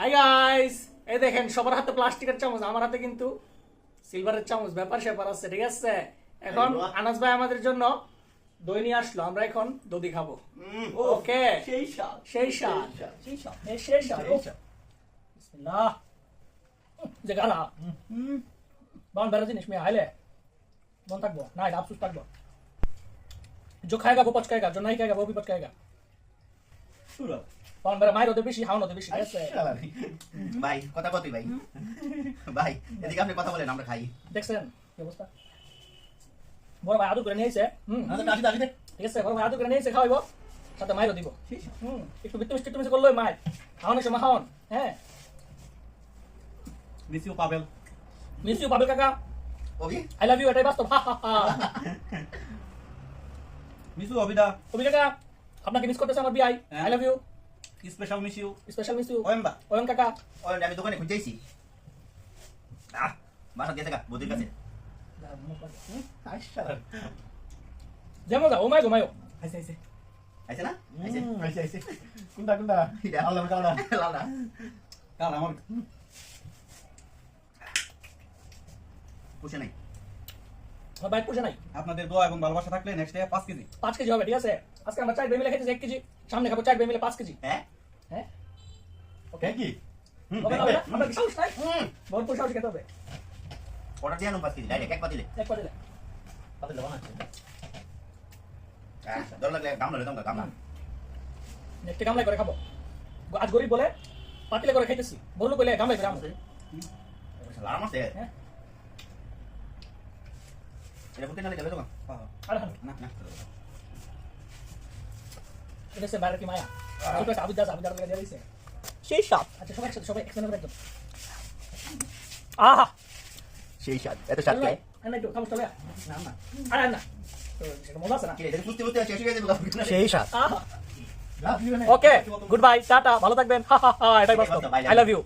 Hi guys, এই দেখেন সবার হাতে প্লাস্টিকের চামচ, আমার হাতে কিন্তু সিলভারের চামচ। ব্যাপার স্যাপার আছে, ঠিক আছে। এখন আনাস ভাই আমাদের জন্য দই নিয়ে আসলো, আমরা এখন দধি খাবো। ওকে, সেই স্বাদ সেই স্বাদ, সেই স্বাদ এই সেই স্বাদ। বিসমিল্লাহ। যে গানা বাউন বেড়া জিনিস মেয়ে আইলে মন থাকবো না, এটা আফসোস থাকবো। जो खाएगा वो पचकाएगा, जो नहीं खाएगा वो भी पचकाएगा। পুরো বাউন বেড়া মায়ের ওদের বেশি, হাওন ওদের বেশি, ঠিক আছে। ভাই কথা কতই ভাই ভাই এদিকে আপনি কথা বলেন আমরা খাই দেখছেন কি অবস্থা? বড় ভাই আদর করে নিয়েছে। আসি আসি ঠিক আছে, বড় ভাই আদর করে নিয়েছে, খাওয়াইবো, সাথে মায়েরও দিব। সেই স্বাদ একটু বিত্ত মিষ্টি তুমি করলো মায়ের খাওয়ানোর সময় খাওয়ান। হ্যাঁ, মিসিও পাবেল মিস ইউ পাবেল কাকা, ওকে আই লাভ ইউ, এটাই বাস্তব। হা হা হা। মিসু অবিদা তুমি কাকা, আপনাকে মিস করতেছে আমার বিআই। আই লাভ ইউ, স্পেশাল মিসিও স্পেশাল মিস ইউ ওয়েম্বা ওয়ন কাকা। ওই আমি দোকানে খুঁজেছি বাসা দিয়ে থাকা বদির কাছে আইসালাম যেমন যাও, ও মাই গো মায়ো। আইসে আইসে আইছে না আইছে আইসে আইসে কোনটা কোনটা এটা আল্লাহ কালা লাল না কালা আমার পুষে নাই আমার বাইক পুষে নাই। আপনাদের দোয়া এবং ভালোবাসা থাকলে নেক্সট ডে 5 কেজি 5 কেজি হবে, ঠিক আছে। আজকে আমরা 4 মিলে খেতেছি 1 কেজি, সামনে খাবো 4 মিলে 5 কেজি। হ্যাঁ হ্যাঁ, ওকে কি হবে না, হবে না? আমরা কি সাহস নাই? ভরপুর সাহস খেতে হবে। অর্ডার দিয়ে আনুন 5 কেজি ডাইরেক্ট এক পা দিলে এক পা দিলে পাতে লবণ আছে দর লাগলে দাম ললে দাম দাম নেক্সট গামলাই করে খাবো। আজ গরিব বলে পাতিলে করে খাইতেছি, বললো কইলে গামলাই করে আমছে। লাম আছে হ্যাঁ, এটা ফুটে নালে যাবে দোকান আরে হ্যাঁ, না না এটা সে বাইরে কি মায়া। ছোট একটা আবিদাস লাগে দিয়ে দিয়েছে। সেই স্বাদ আচ্ছা, সবাই একসাথে, সবাই একসাথে একদম। আহা, সেই স্বাদ এত স্বাদ আরে খাই আরে একটু খাবো চলে। না না আরে না, তো সেটা মজা আছে না। কি এটা ফুটতে ফুটতে শেষ হয়ে যাবে সেই স্বাদ আহা, love you okay, good bye, tata, ভালো থাকবেন। হা হা হা, এটাই বাস্তব। I love you.